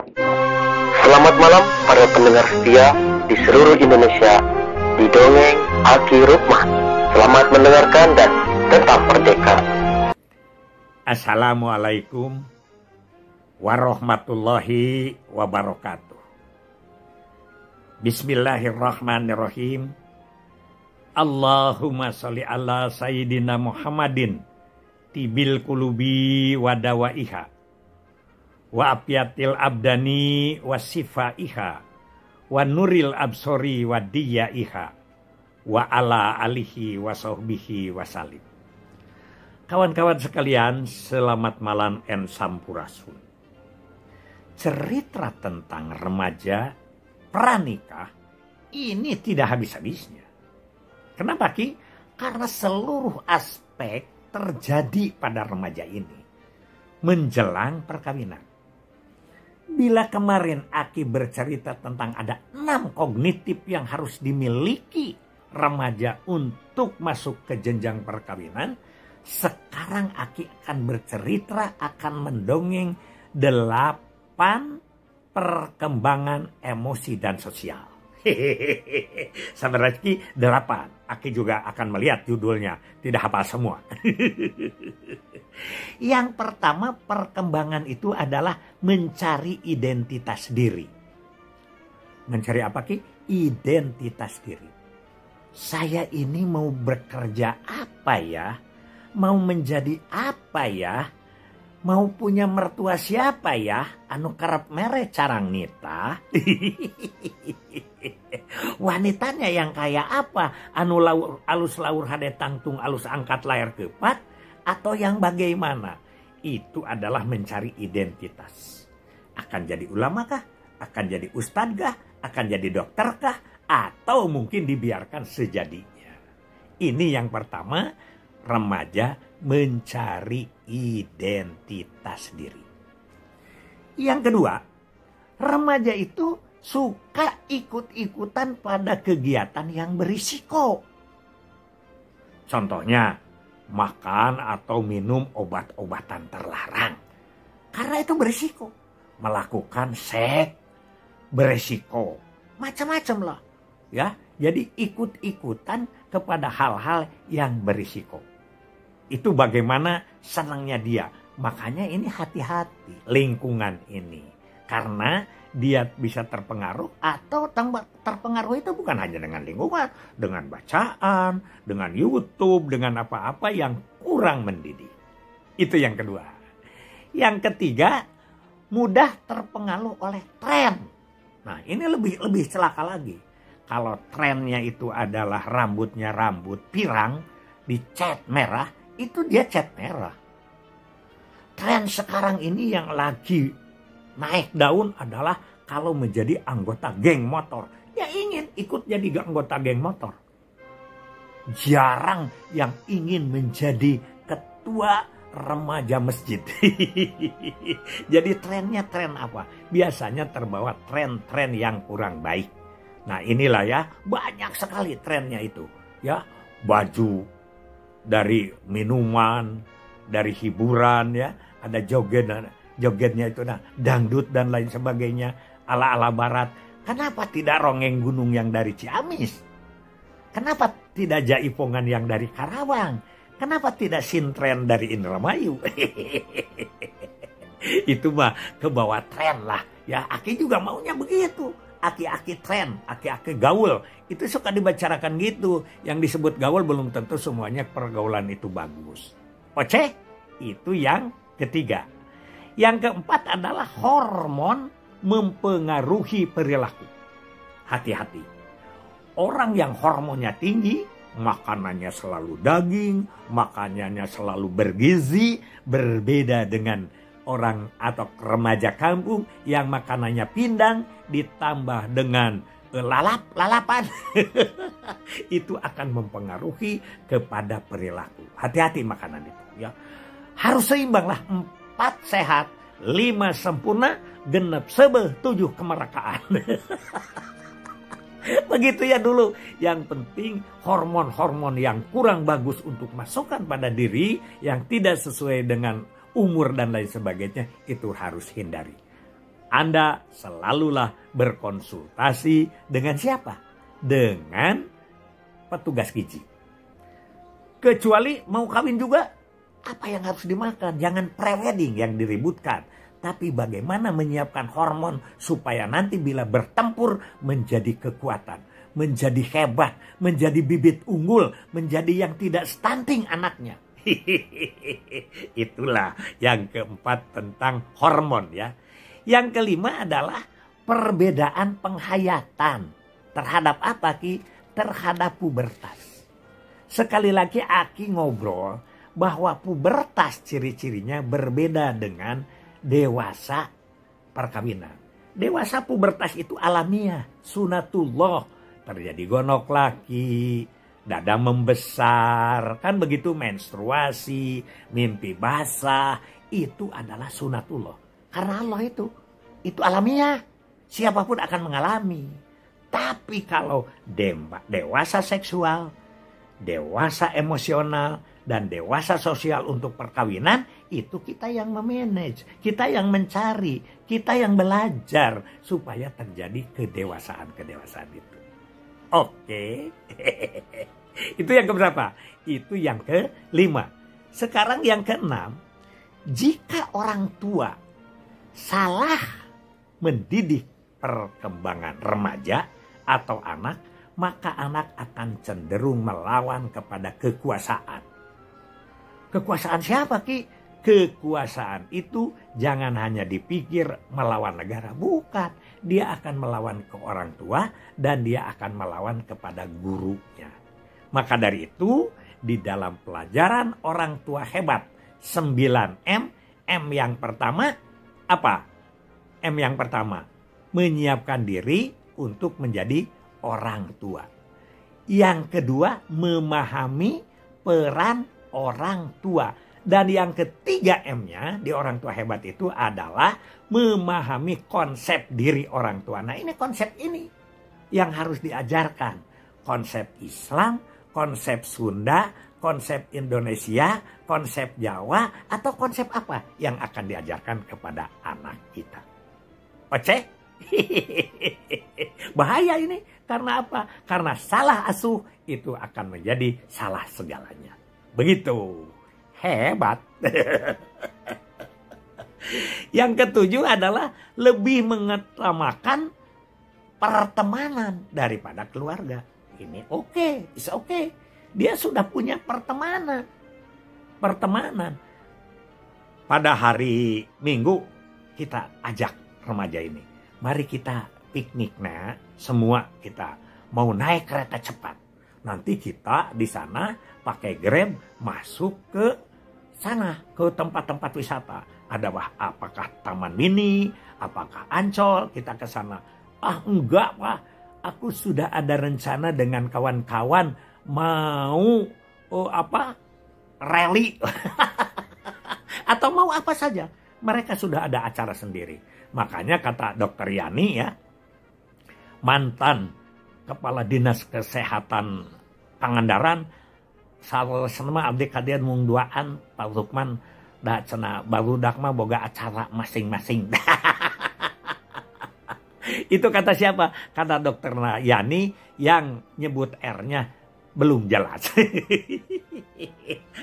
Selamat malam para pendengar setia di seluruh Indonesia di Dongeng Aki Rukman. Selamat mendengarkan dan tetap merdeka. Assalamualaikum warahmatullahi wabarakatuh. Bismillahirrahmanirrahim. Allahumma sholli ala sayyidina Muhammadin tibil kulubi wadawaiha wa apiatil abdani wa sifaiha wa nuril absori wa diyaiha wa ala alihi wa sahbihi wa salim. Kawan-kawan sekalian, selamat malam en sampurasun. Cerita tentang remaja pranikah ini tidak habis-habisnya. Kenapa Ki? Karena seluruh aspek terjadi pada remaja ini menjelang perkawinan. Bila kemarin Aki bercerita tentang ada 6 kognitif yang harus dimiliki remaja untuk masuk ke jenjang perkawinan, sekarang Aki akan bercerita, akan mendongeng 8 perkembangan emosi dan sosial. Sabar Aki 8. Aki juga akan melihat judulnya, tidak hafal semua. Yang pertama, perkembangan itu adalah mencari identitas diri. Mencari apa Ki? Identitas diri. Saya ini mau bekerja apa ya? Mau menjadi apa ya? Mau punya mertua siapa ya? Anu kerep mere carang nita. Wanitanya yang kayak apa? Anu alus laur hade tangtung alus angkat layar kepat, atau yang bagaimana? Itu adalah mencari identitas. Akan jadi ulama kah? Akan jadi ustadz kah? Akan jadi dokter kah? Atau mungkin dibiarkan sejadinya. Ini yang pertama, remaja mencari identitas diri. Yang kedua, remaja itu suka ikut-ikutan pada kegiatan yang berisiko. Contohnya, makan atau minum obat-obatan terlarang. Karena itu berisiko. Melakukan seks berisiko. Macam-macam lah. Ya, jadi ikut-ikutan kepada hal-hal yang berisiko. Itu bagaimana senangnya dia. Makanya ini hati-hati lingkungan ini. Karena dia bisa terpengaruh, atau terpengaruh itu bukan hanya dengan lingkungan, dengan bacaan, dengan YouTube, dengan apa-apa yang kurang mendidik. Itu yang kedua. Yang ketiga, mudah terpengaruh oleh tren. Nah, ini lebih celaka lagi. Kalau trennya itu adalah rambutnya rambut pirang, dicat merah, itu dia cat merah. Tren sekarang ini yang lagi naik daun adalah kalau menjadi anggota geng motor. Ya ingin ikut jadi anggota geng motor. Jarang yang ingin menjadi ketua remaja masjid. Jadi trennya tren apa? Biasanya terbawa tren-tren yang kurang baik. Nah inilah ya, banyak sekali trennya itu. Ya, baju dari minuman, dari hiburan ya, ada jogetnya itu nah, dangdut dan lain sebagainya, ala-ala barat. Kenapa tidak rongeng gunung yang dari Ciamis? Kenapa tidak jaipongan yang dari Karawang? Kenapa tidak sintren dari Indramayu? Itu mah ke bawah tren lah. Ya, Aki juga maunya begitu. Aki-aki tren, aki-aki gaul. Itu suka dibicarakan gitu. Yang disebut gaul belum tentu semuanya pergaulan itu bagus. Oke, itu yang ketiga. Yang keempat adalah hormon mempengaruhi perilaku. Hati-hati. Orang yang hormonnya tinggi, makanannya selalu daging, makanannya selalu bergizi, berbeda dengan orang atau remaja kampung yang makanannya pindang ditambah dengan lalapan. Itu akan mempengaruhi kepada perilaku. Hati-hati makanan itu ya. Harus seimbang lah. 4 sehat, 5 sempurna, genep 7 kemerdekaan. Begitu ya dulu. Yang penting hormon-hormon yang kurang bagus untuk masukkan pada diri, yang tidak sesuai dengan umur dan lain sebagainya, itu harus hindari. Anda selalulah berkonsultasi dengan siapa? Dengan petugas gizi. Kecuali mau kawin juga, apa yang harus dimakan? Jangan pre-wedding yang diributkan. Tapi bagaimana menyiapkan hormon supaya nanti bila bertempur menjadi kekuatan, menjadi hebat, menjadi bibit unggul, menjadi yang tidak stunting anaknya. Itulah yang keempat tentang hormon ya. Yang kelima adalah perbedaan penghayatan. Terhadap apa Ki? Terhadap pubertas. Sekali lagi Aki ngobrol bahwa pubertas ciri-cirinya berbeda dengan dewasa perkawinan. Dewasa pubertas itu alamiah, sunatullah. Terjadi gonok laki, dada membesar, kan begitu, menstruasi, mimpi basah, itu adalah sunatullah. Karena Allah itu alamiah. Siapapun akan mengalami. Tapi kalau dewasa seksual, dewasa emosional, dan dewasa sosial untuk perkawinan, itu kita yang memanage, kita yang mencari, kita yang belajar supaya terjadi kedewasaan itu. Oke. Itu yang keberapa? Itu yang kelima. Sekarang yang keenam, jika orang tua salah mendidik perkembangan remaja atau anak, maka anak akan cenderung melawan kepada kekuasaan. Kekuasaan siapa Ki? Kekuasaan itu jangan hanya dipikir melawan negara, bukan. Dia akan melawan ke orang tua dan dia akan melawan kepada gurunya. Maka dari itu di dalam pelajaran orang tua hebat 9M, M yang pertama apa? M yang pertama, menyiapkan diri untuk menjadi orang tua. Yang kedua, memahami peran orang tua. Dan yang ketiga M-nya di orang tua hebat itu adalah memahami konsep diri orang tua. Nah, ini konsep ini yang harus diajarkan. Konsep Islam, konsep Sunda, konsep Indonesia, konsep Jawa, atau konsep apa yang akan diajarkan kepada anak kita. Oke? Bahaya ini. Karena apa? Karena salah asuh itu akan menjadi salah segalanya. Begitu. Hebat. Yang ketujuh adalah lebih mengutamakan pertemanan daripada keluarga. Ini oke, it's okay. Dia sudah punya pertemanan. Pada hari Minggu kita ajak remaja ini. Mari kita piknik, nah, semua kita mau naik kereta cepat. Nanti kita di sana pakai Grab masuk ke sana, ke tempat-tempat wisata. Ada apakah Taman Mini, apakah Ancol, kita ke sana. Ah enggak Pak, aku sudah ada rencana dengan kawan-kawan mau rally atau mau apa saja. Mereka sudah ada acara sendiri. Makanya kata Dokter Yani ya, mantan Kepala Dinas Kesehatan Pangandaran, sama abdi kadian mung duaan Pak Lukman da cenah barudak mah boga acara masing-masing. Itu kata siapa? Kata Dokter Yani yang nyebut R-nya belum jelas.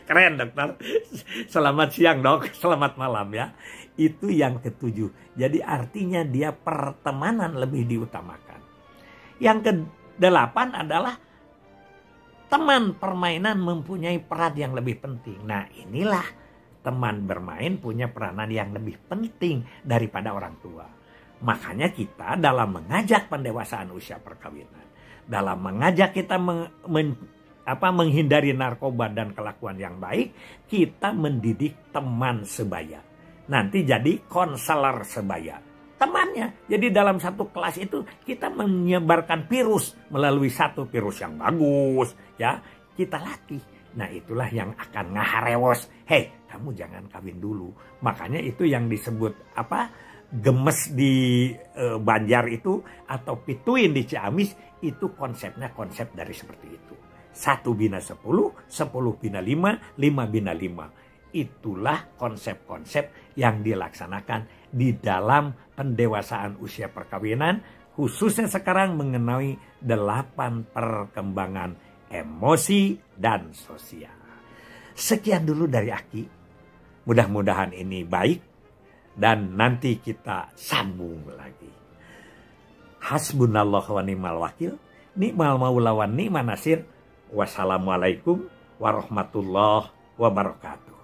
Keren dokter. Selamat siang dok, selamat malam ya. Itu yang ketujuh. Jadi artinya dia pertemanan lebih diutamakan. Yang kedelapan adalah teman permainan mempunyai peran yang lebih penting. Nah inilah teman bermain punya peranan yang lebih penting daripada orang tua. Makanya kita dalam mengajak pendewasaan usia perkawinan, dalam mengajak kita menghindari narkoba dan kelakuan yang baik, kita mendidik teman sebaya. Nanti jadi konselor sebaya. Temannya. Jadi dalam satu kelas itu kita menyebarkan virus melalui satu virus yang bagus, ya. Kita latih. Nah, itulah yang akan ngaharewos. Hei, kamu jangan kawin dulu. Makanya itu yang disebut gemes di Banjar itu atau pituin di Ciamis, itu konsepnya konsep dari seperti itu. 1 bina 10, 10 bina 5, 5 bina 5. Itulah konsep-konsep yang dilaksanakan di dalam pendewasaan usia perkawinan, khususnya sekarang mengenai 8 perkembangan emosi dan sosial. Sekian dulu dari Aki. Mudah-mudahan ini baik dan nanti kita sambung lagi. Hasbunallah wa ni'mal wakil, ni'mal maula wa ni'man nasir. Wassalamualaikum warahmatullahi wabarakatuh.